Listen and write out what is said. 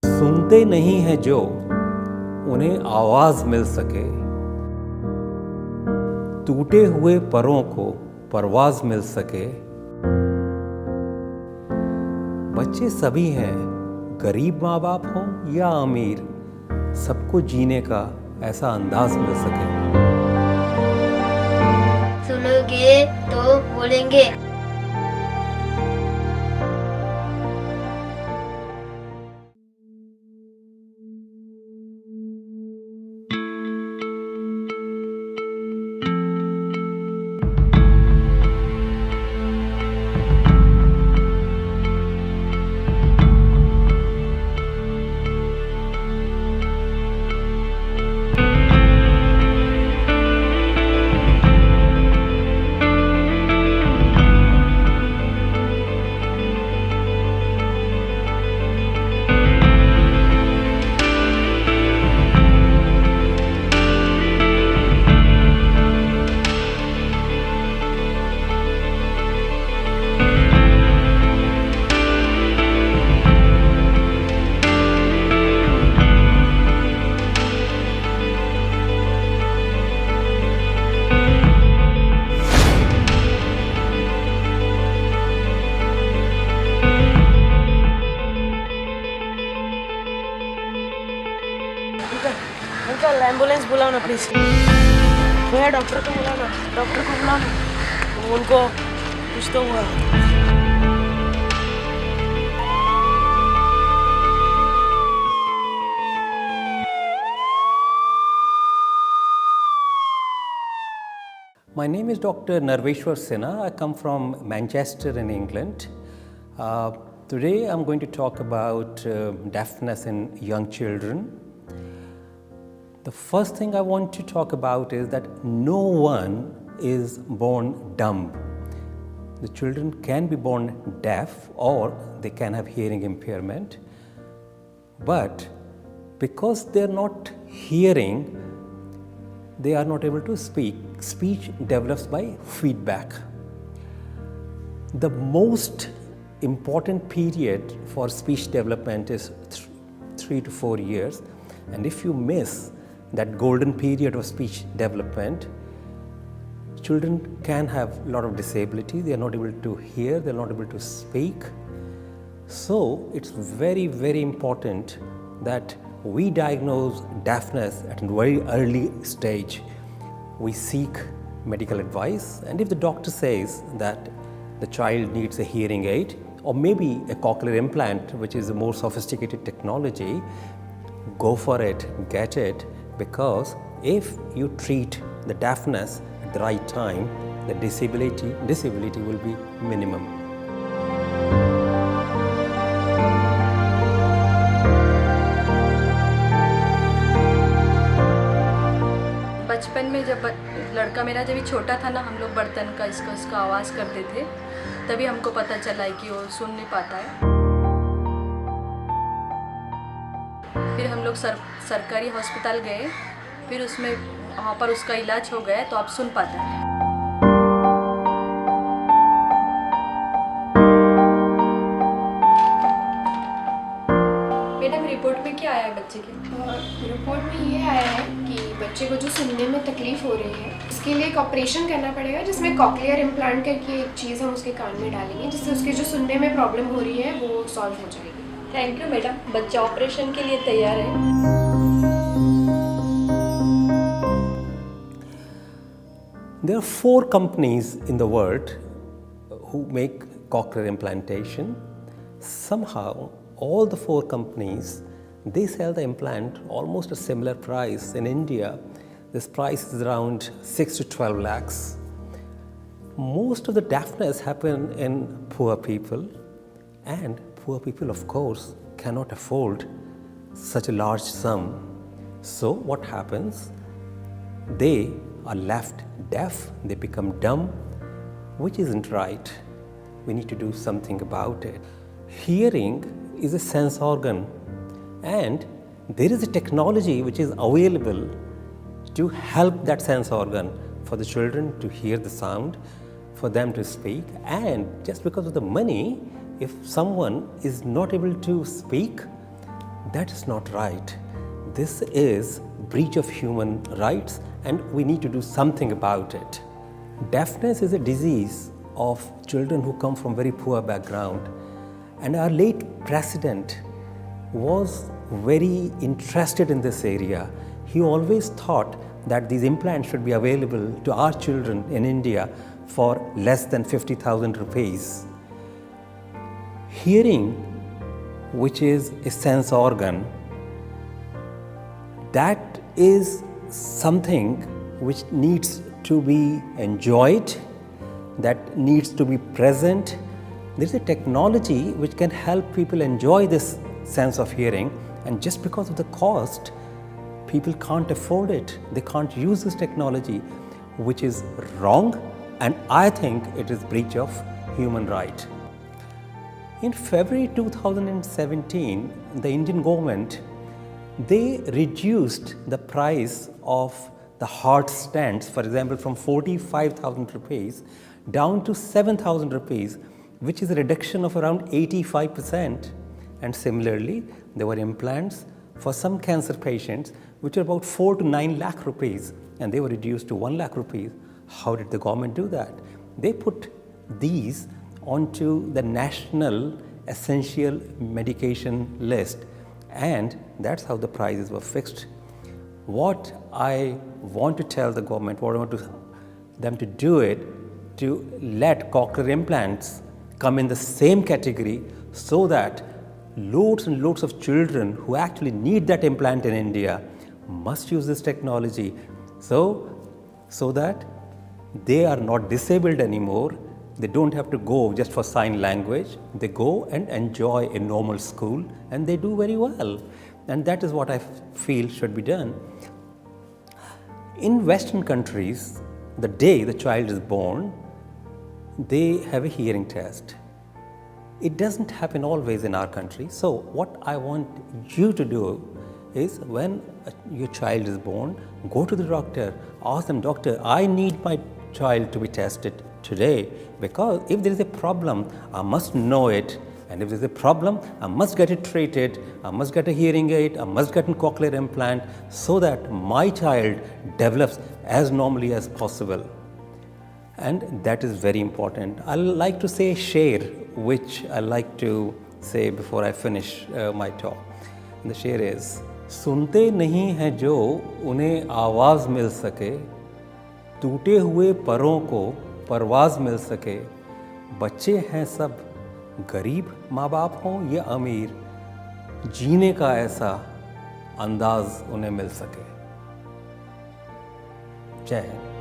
सुनते नहीं हैं जो उन्हें आवाज मिल सके, टूटे हुए परों को परवाज मिल सके। बच्चे सभी हैं, गरीब माँ बाप हों या अमीर, सबको जीने का ऐसा अंदाज मिल सके। सुनोगे तो बोलेंगे। अंकल एम्बुलेंस बुलाओ ना प्लीज। भैया डॉक्टर को बुलाओ ना, डॉक्टर को बुलाओ ना, उनको कुछ तो हुआ। My name is Dr. Narveshwar Sinha. I come from Manchester in England. Today I'm going to talk about deafness in young children. The first thing I want to talk about is that no one is born dumb. The children can be born deaf or they can have hearing impairment. But because they're not hearing, they are not able to speak. Speech develops by feedback. The most important period for speech development is 3 to 4 years. And if you miss that golden period of speech development, children can have a lot of disability. They are not able to hear, they are not able to speak. So it's very, very important that we diagnose deafness at a very early stage. We seek medical advice, and if the doctor says that the child needs a hearing aid or maybe a cochlear implant, which is a more sophisticated technology, go for it, get it, because if you treat the deafness at the right time, the disability will be minimum. बचपन में जब लड़का मेरा जब छोटा था ना, हम लोग बर्तन का इसका आवाज़ करते थे, तभी हमको पता चला है कि वो सुन नहीं पाता है। फिर हम लोग सरकारी हॉस्पिटल गए, फिर उसमें वहाँ पर उसका इलाज हो गया तो अब सुन पाता है। मैडम रिपोर्ट में क्या आया है बच्चे के? रिपोर्ट में ये आया है कि बच्चे को जो सुनने में तकलीफ हो रही है, इसके लिए एक ऑपरेशन करना पड़ेगा, जिसमें कॉक्लियर इम्प्लांट करके एक चीज़ हम उसके कान में डालेंगे, जिससे उसके जो सुनने में प्रॉब्लम हो रही है वो सॉल्व हो जाएगी। थैंक यू मैडम, बच्चा ऑपरेशन के लिए तैयार है। There are 4 companies in the world who make cochlear implantation. Somehow, all the 4 companies, they sell the implant almost a similar price. In India, this price is around 6 to 12 lakhs. Most of the deafness happen in poor people, and poor people, of course, cannot afford such a large sum. So what happens? They are left deaf, they become dumb, which isn't right. We need to do something about it. Hearing is a sense organ, and there is a technology which is available to help that sense organ for the children to hear the sound, for them to speak. And just because of the money, if someone is not able to speak, That is not right. This is breach of human rights and we need to do something about it. Deafness is a disease of children who come from very poor background, and our late president was very interested in this area. He always thought that these implants should be available to our children in India for less than 50,000 rupees. Hearing, which is a sense organ, that is something which needs to be enjoyed, that needs to be present. There is a technology which can help people enjoy this sense of hearing, and just because of the cost, people can't afford it. They can't use this technology, which is wrong, and I think it is breach of human right. In February 2017, the Indian government, they reduced the price of the heart stents, for example, from 45,000 rupees down to 7,000 rupees, which is a reduction of around 85%. And similarly, there were implants for some cancer patients, which are about 4 to 9 lakh rupees, and they were reduced to 1 lakh rupees. How did the government do that? They put these onto the national essential medication list, and that's how the prices were fixed. What I want to tell the government, what I want them to do it, to let cochlear implants come in the same category so that loads and loads of children who actually need that implant in India must use this technology so that they are not disabled anymore. They don't have to go just for sign language. They go and enjoy a normal school and they do very well. And that is what I feel should be done. In Western countries, the day the child is born, they have a hearing test. It doesn't happen always in our country. So what I want you to do is, when your child is born, go to the doctor, ask them, doctor, I need my child to be tested today, because if there is a problem, I must know it, and if there is a problem, I must get it treated, I must get a hearing aid, I must get a cochlear implant, so that my child develops as normally as possible. And that is very important. I like to say a sher, which I like to say before I finish my talk. And the sher is, सुनते नहीं हैं जो उन्हें आवाज़ मिल सके, टूटे हुए परों को परवाज़ मिल सके, बच्चे हैं सब गरीब माँ बाप हों या अमीर, जीने का ऐसा अंदाज़ उन्हें मिल सके। जय हिंद।